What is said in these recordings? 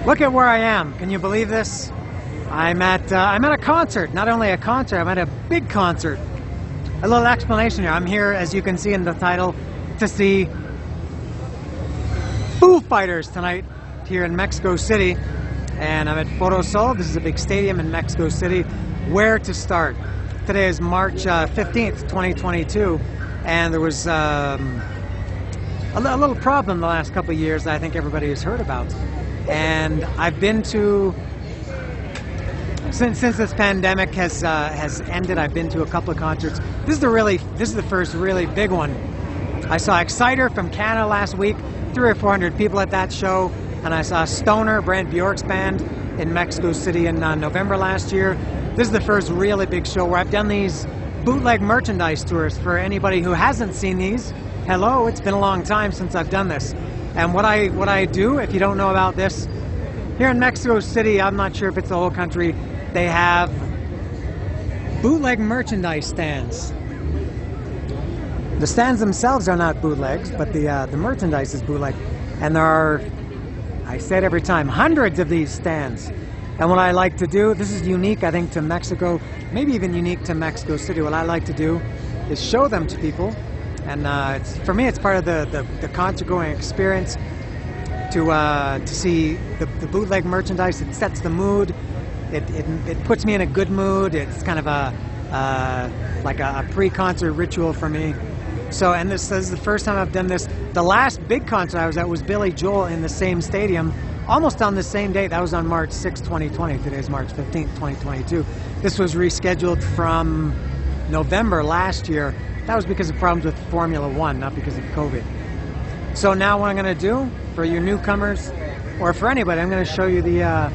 Look at where I am. Can you believe this? I'm at a concert. Not only a concert, I'm at a big concert. A little explanation here. I'm here, as you can see in the title, to see Foo Fighters tonight here in Mexico City. And I'm at Foro Sol. This is a big stadium in Mexico City. Where to start? Today is March 15th, 2022. And there was a little problem the last couple of years that I think everybody has heard about. And I've been to, since this pandemic has ended, I've been to a couple of concerts. This is the first really big one. I saw Exciter from Canada last week, 300 or 400 people at that show, and I saw Stoner, Brent Bjork's band, in Mexico City in November last year. This is the first really big show where I've done these bootleg merchandise tours. For anybody who hasn't seen these, hello, it's been a long time since I've done this. And what I do, if you don't know about this, here in Mexico City, I'm not sure if it's the whole country, they have bootleg merchandise stands. The stands themselves are not bootlegs, but the merchandise is bootleg. And there are, I say it every time, hundreds of these stands. And what I like to do, this is unique, I think, to Mexico, maybe even unique to Mexico City. What I like to do is show them to people. And for me, it's part of the concert-going experience to see the bootleg merchandise. It sets the mood. It puts me in a good mood. It's kind of like a pre-concert ritual for me. So, and this is the first time I've done this. The last big concert I was at was Billy Joel in the same stadium, almost on the same date. That was on March 6, 2020. Today's March 15th, 2022. This was rescheduled from November last year. That was because of problems with Formula One, not because of COVID. So now what I'm going to do, for your newcomers, or for anybody, I'm going to show you the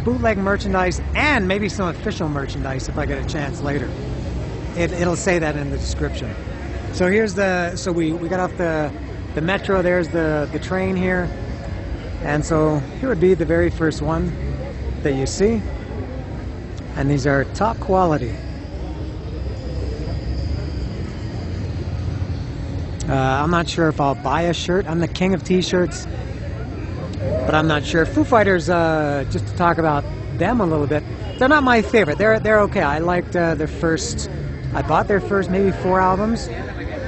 bootleg merchandise and maybe some official merchandise if I get a chance later. It'll say that in the description. So here's so we got off the metro, there's the train here. And so here would be the very first one that you see. And these are top quality. I'm not sure if I'll buy a shirt. I'm the king of t-shirts, but I'm not sure. Foo Fighters, just to talk about them a little bit, they're not my favorite. They're okay. I liked I bought their first maybe 4 albums,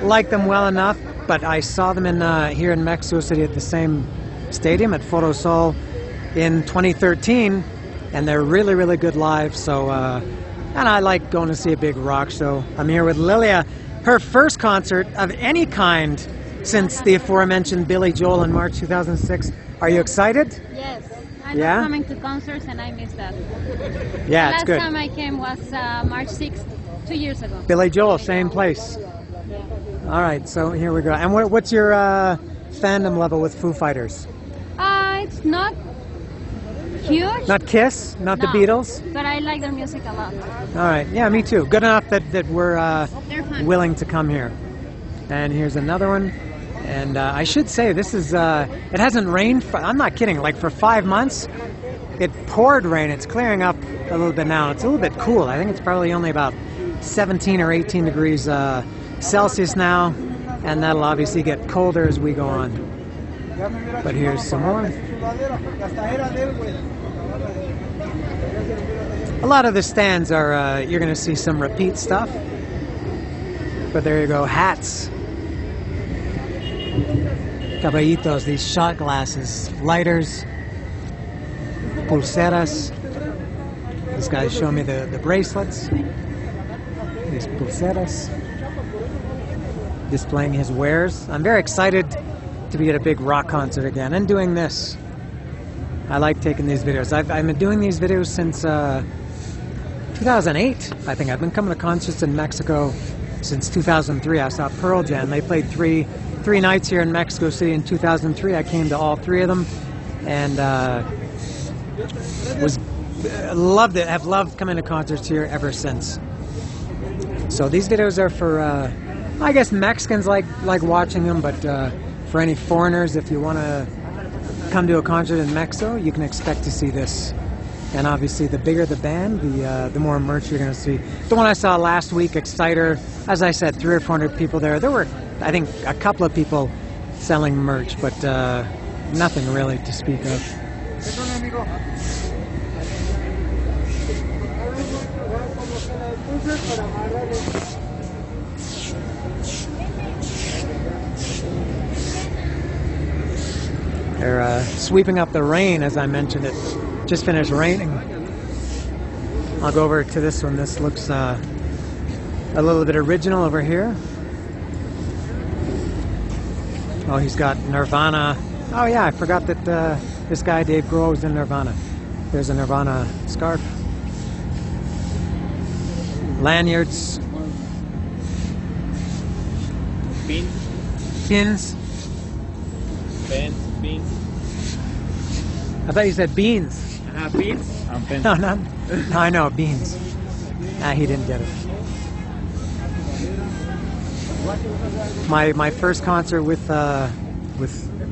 liked them well enough, but I saw them here in Mexico City at the same stadium at Foro Sol in 2013, and they're really, really good live. So, and I like going to see a big rock show. I'm here with Lilia. Her first concert of any kind since the aforementioned Billy Joel in March 2006. Are you excited? Yes. I love coming to concerts and I miss that. Yeah, it's good. The last time I came was March 6th, 2 years ago. Billy Joel, same place. Yeah. All right, so here we go. And what's your fandom level with Foo Fighters? It's not huge. Not Kiss? Not the Beatles? But I like their music a lot. All right, yeah, me too. Good enough that we're willing to come here. And here's another one. And I should say, this is, it hasn't rained, I'm not kidding, like for 5 months. It poured rain. It's clearing up a little bit now. It's a little bit cool. I think it's probably only about 17 or 18 degrees Celsius now. And that'll obviously get colder as we go on. But here's some more. A lot of the stands are, you're going to see some repeat stuff. But there you go, hats. Caballitos, these shot glasses, lighters, pulseras. This guy's showing me the bracelets. These pulseras. Displaying his wares. I'm very excited to be at a big rock concert again and doing this. I like taking these videos. I've been doing these videos since 2008. I think I've been coming to concerts in Mexico since 2003. I saw Pearl Jam. They played three nights here in Mexico City in 2003. I came to all 3 of them and loved it. I've loved coming to concerts here ever since. So these videos are for I guess Mexicans like watching them, but for any foreigners, if you want to come to a concert in Mexico, you can expect to see this. And obviously, the bigger the band, the more merch you're going to see. The one I saw last week, Exciter, as I said, 300 or 400 people there. There were, I think, a couple of people selling merch, but nothing really to speak of. They're sweeping up the rain, as I mentioned. It just finished raining. I'll go over to this one. This looks a little bit original over here. Oh, he's got Nirvana. Oh yeah, I forgot that this guy Dave Grohl was in Nirvana. There's a Nirvana scarf. Lanyards. Pins. Beans. I thought you said beans. Beans? No, no, I know, beans. He didn't get it. My first concert with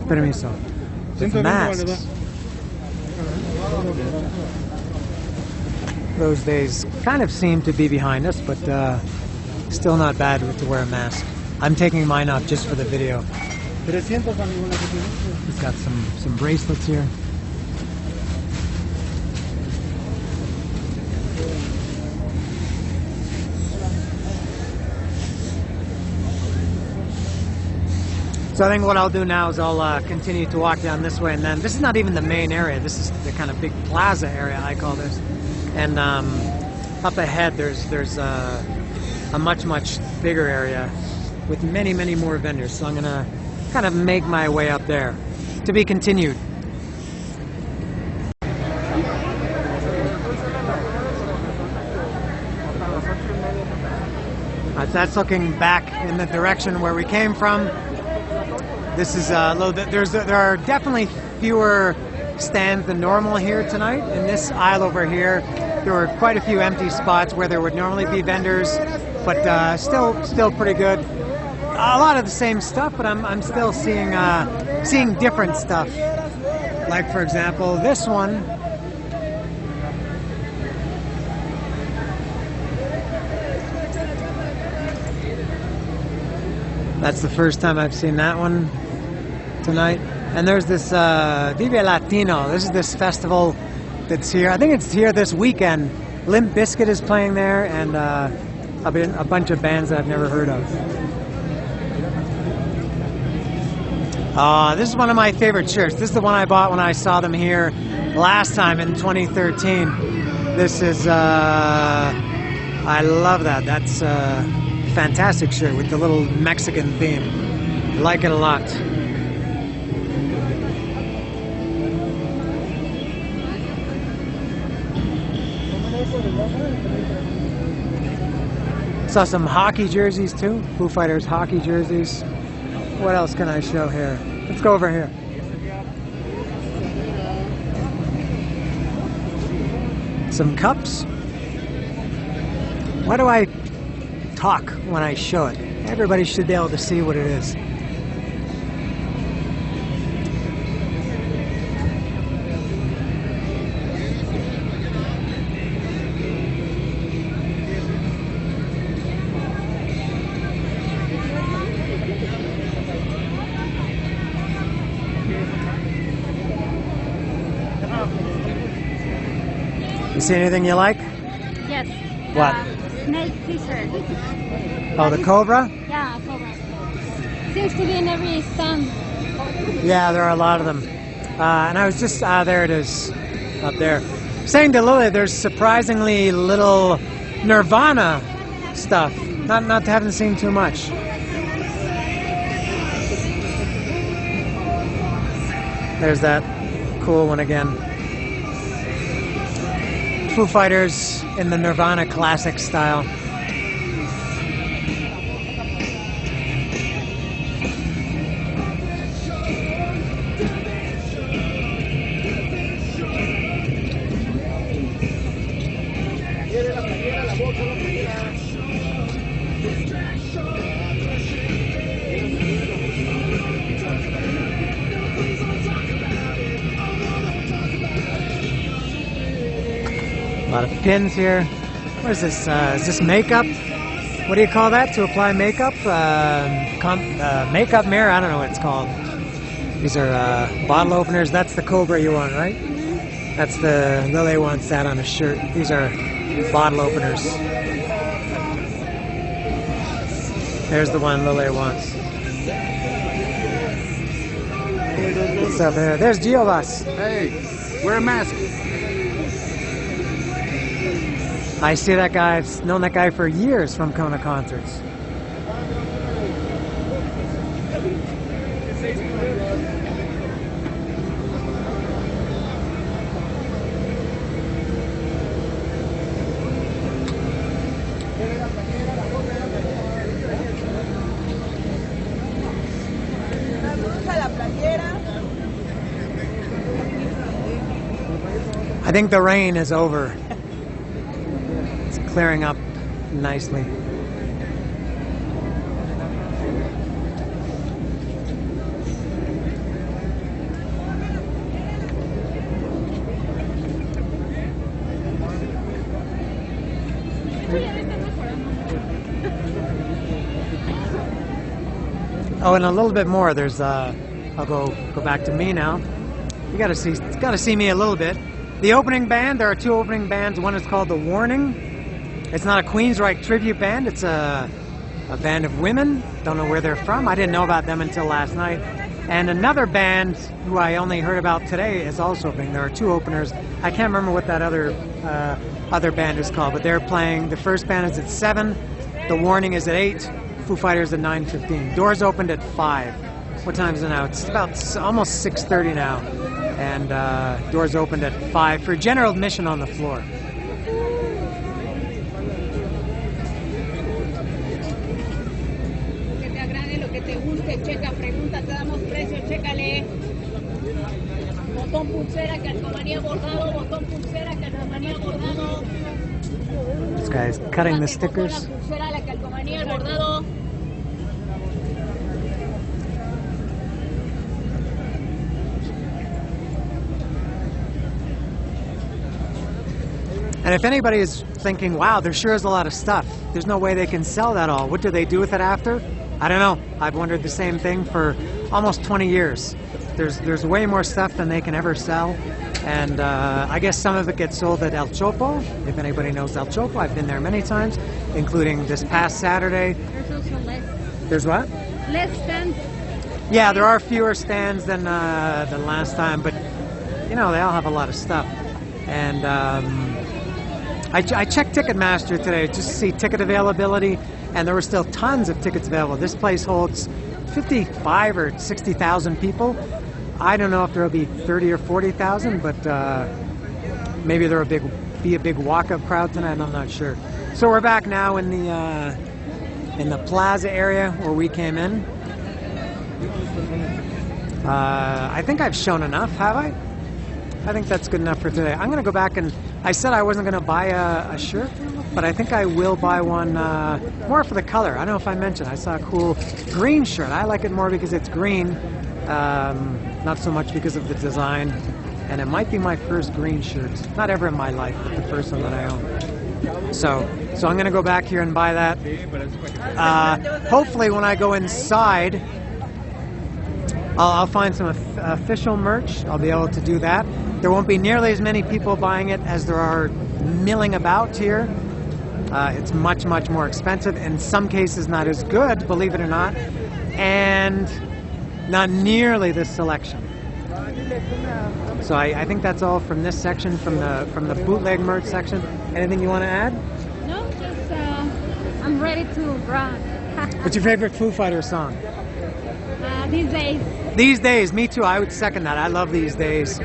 Permiso. With masks. Those days kind of seem to be behind us, but still not bad to wear a mask. I'm taking mine off just for the video. He's got some bracelets here. So I think what I'll do now is I'll continue to walk down this way, and then this is not even the main area. This is the kind of big plaza area, I call this. And up ahead there's a much bigger area with many more vendors. So I'm gonna kind of make my way up there. To be continued. That's looking back in the direction where we came from. This is a little bit. There are definitely fewer stands than normal here tonight. In this aisle over here, there were quite a few empty spots where there would normally be vendors, but still pretty good. A lot of the same stuff, but I'm still seeing different stuff. Like for example, this one. That's the first time I've seen that one tonight. And there's this Vive Latino. This is this festival that's here. I think it's here this weekend. Limp Bizkit is playing there, and a bunch of bands that I've never heard of. This is one of my favorite shirts. This is the one I bought when I saw them here last time in 2013. This is, I love that. That's a fantastic shirt with the little Mexican theme. I like it a lot. Saw some hockey jerseys too. Foo Fighters hockey jerseys. What else can I show here? Let's go over here. Some cups. Why do I talk when I show it? Everybody should be able to see what it is. You see anything you like? Yes. What? Snake t-shirt. Oh, the Cobra? Yeah, Cobra. Seems to be in every stand. Yeah, there are a lot of them. And I was just, there it is, up there. Saying to Lily, there's surprisingly little Nirvana stuff. Haven't seen too much. There's that cool one again. Foo Fighters in the Nirvana classic style. A lot of pins here. What is this? Is this makeup? What do you call that to apply makeup? Makeup mirror? I don't know what it's called. These are bottle openers. That's the Cobra you want, right? That's the Lily wants that on a shirt. These are bottle openers. There's the one Lily wants. What's up there? There's Giovas. Hey, wear a mask. I see that guy. I've known that guy for years from coming to concerts. I think the rain is over. It's clearing up nicely. Oh, and a little bit more. There's I'll go back to me now. You gotta see me a little bit. The opening band, there are two opening bands. One is called The Warning. It's not a Queensryche tribute band. It's a band of women. Don't know where they're from. I didn't know about them until last night. And another band who I only heard about today is also opening. There are two openers. I can't remember what that other band is called, but they're playing. The first band is at 7. The Warning is at 8. Foo Fighters at 9:15. Doors opened at 5. What time is it now? It's about almost 6:30 now. And doors opened at 5 for general admission on the floor. Que te agrade, lo que te guste, checa, pregunta, te damos precio, chécale. Botón pulsera, calcomanía bordado, botón pulsera, calcomanía bordado. This guy's cutting the stickers. La pulsera, la calcomanía, el bordado. And if anybody is thinking, wow, there sure is a lot of stuff, there's no way they can sell that all. What do they do with it after? I don't know. I've wondered the same thing for almost 20 years. There's way more stuff than they can ever sell. And I guess some of it gets sold at El Chopo. If anybody knows El Chopo, I've been there many times, including this past Saturday. There's also less. There's what? Less stands. Yeah, there are fewer stands than last time, but you know, they all have a lot of stuff. And I checked Ticketmaster today just to see ticket availability, and there were still tons of tickets available. This place holds 55 or 60,000 people. I don't know if there will be 30 or 40,000, but maybe there will be a big walk-up crowd tonight. I'm not sure. So we're back now in the plaza area where we came in. I think I've shown enough, have I? I think that's good enough for today. I'm going to go back and I said I wasn't going to buy a shirt, but I think I will buy one more for the color. I don't know if I mentioned. I saw a cool green shirt. I like it more because it's green, not so much because of the design. And it might be my first green shirt. Not ever in my life, but the first one that I own. So I'm going to go back here and buy that. Hopefully when I go inside, I'll find some official merch. I'll be able to do that. There won't be nearly as many people buying it as there are milling about here. It's much, much more expensive. In some cases, not as good, believe it or not, and not nearly this selection. So I think that's all from this section, from the bootleg merch section. Anything you want to add? No, just I'm ready to run. What's your favorite Foo Fighters song? These days. These Days, me too. I would second that. I love These Days.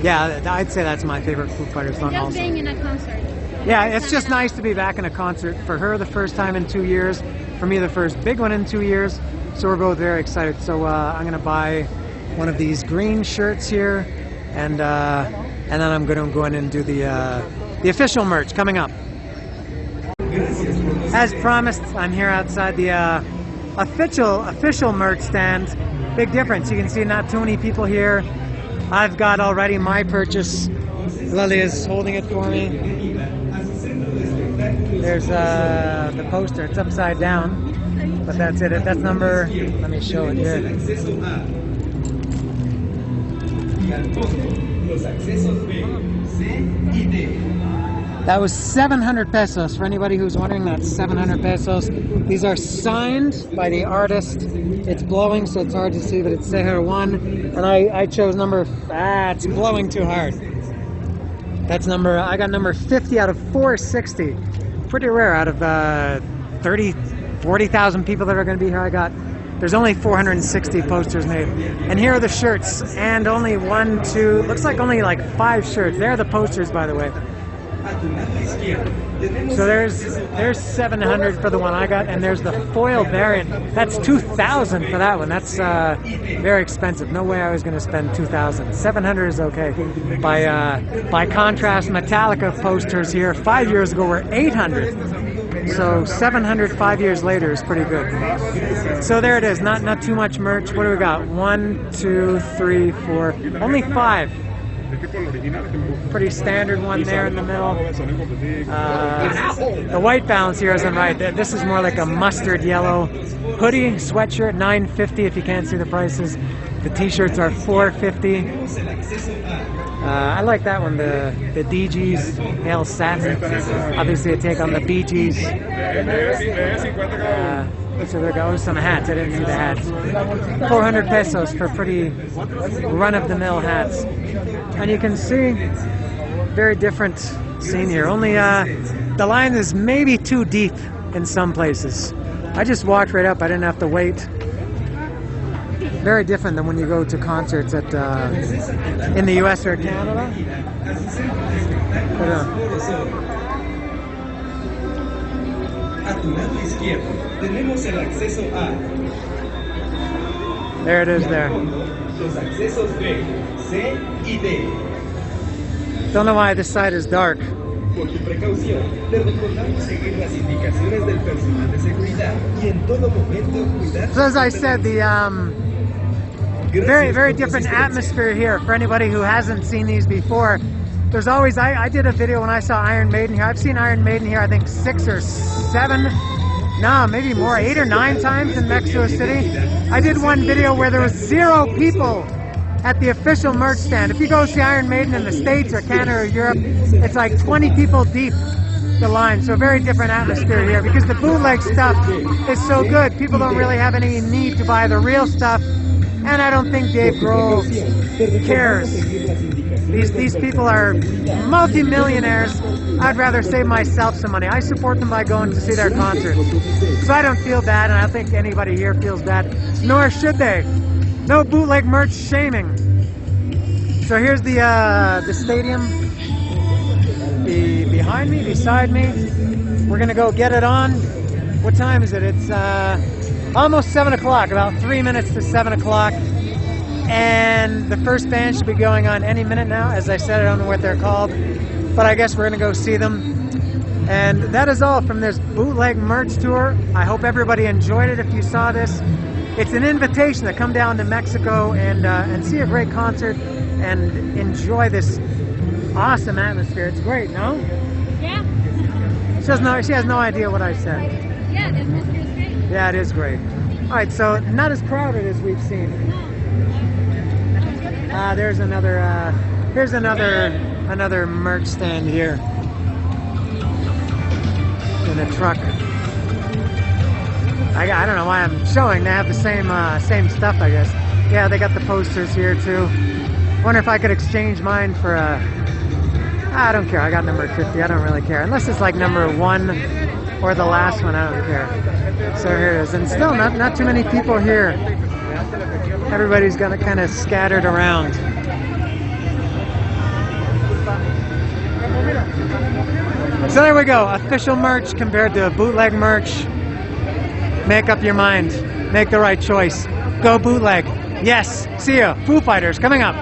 Yeah, I'd say that's my favorite Foo Fighters song Just also. being in a concert. Yeah, it's just nice to be back in a concert. For her, the first time in 2 years. For me, the first big one in 2 years. So we're both very excited. So I'm going to buy one of these green shirts here, and then I'm going to go in and do the official merch coming up. As promised, I'm here outside the official merch stand. Big difference. You can see not too many people here. I've got already my purchase. Lily is holding it for me. There's the poster. It's upside down, but that's it. That's number. Let me show it here. That was 700 pesos. For anybody who's wondering, that's 700 pesos. These are signed by the artist. It's blowing, so it's hard to see, but it's Seher 1. And I chose number... it's blowing too hard. That's number... I got number 50 out of 460. Pretty rare out of 40,000 people that are going to be here. There's only 460 posters made. And here are the shirts. And only 1, 2... Looks like only like 5 shirts. There are the posters, by the way. So there's 700 for the one I got, and there's the foil variant. That's 2,000 for that one. That's very expensive. No way I was going to spend 2,000. 700 is okay. By contrast, Metallica posters here 5 years ago were 800. So 700 5 years later is pretty good. So there it is. Not too much merch. What do we got? 1, 2, 3, 4. Only 5. Pretty standard one there in the middle. The white balance here isn't right. This is more like a mustard yellow hoodie, sweatshirt, $9.50 if you can't see the prices. The t-shirts are $4.50. I like that one, the DG's Hail Satin. Obviously a take on the Bee Gees. So there goes some hats. I didn't see the hats. 400 pesos for pretty run-of-the-mill hats. And you can see very different scene here. Only the line is maybe too deep in some places. I just walked right up. I didn't have to wait. Very different than when you go to concerts at in the US or Canada. There it is there. Don't know why this side is dark. So as I said, the very different atmosphere here for anybody who hasn't seen these before. There's always, I did a video when I saw Iron Maiden here. I've seen Iron Maiden here I think 6 or 7, no, maybe more, 8 or 9 times in Mexico City. I did one video where there was 0 people at the official merch stand. If you go see Iron Maiden in the States or Canada or Europe, it's like 20 people deep, the line. So a very different atmosphere here because the bootleg stuff is so good. People don't really have any need to buy the real stuff. And I don't think Dave Grohl cares. These people are multi-millionaires. I'd rather save myself some money. I support them by going to see their concerts. So I don't feel bad, and I don't think anybody here feels bad. Nor should they. No bootleg merch shaming. So here's the stadium. Behind me, beside me. We're gonna go get it on. What time is it? It's almost 7 o'clock, about 3 minutes to 7 o'clock. And the first band should be going on any minute now. As I said, I don't know what they're called, but I guess we're gonna go see them. And that is all from this bootleg merch tour. I hope everybody enjoyed it if you saw this. It's an invitation to come down to Mexico and see a great concert and enjoy this awesome atmosphere. It's great, no? Yeah. She has no idea what I said. Yeah, the atmosphere is great. Yeah, it is great. All right, so not as crowded as we've seen. There's another. Here's another merch stand here in a truck. I don't know why I'm showing. They have the same stuff, I guess. Yeah, they got the posters here too. Wonder if I could exchange mine for a. I don't care. I got number 50. I don't really care unless it's like number 1 or the last one. I don't care. So here it is, and still not too many people here. Everybody's got kind of scattered around. So there we go. Official merch compared to bootleg merch. Make up your mind. Make the right choice. Go bootleg. Yes. See ya. Foo Fighters coming up.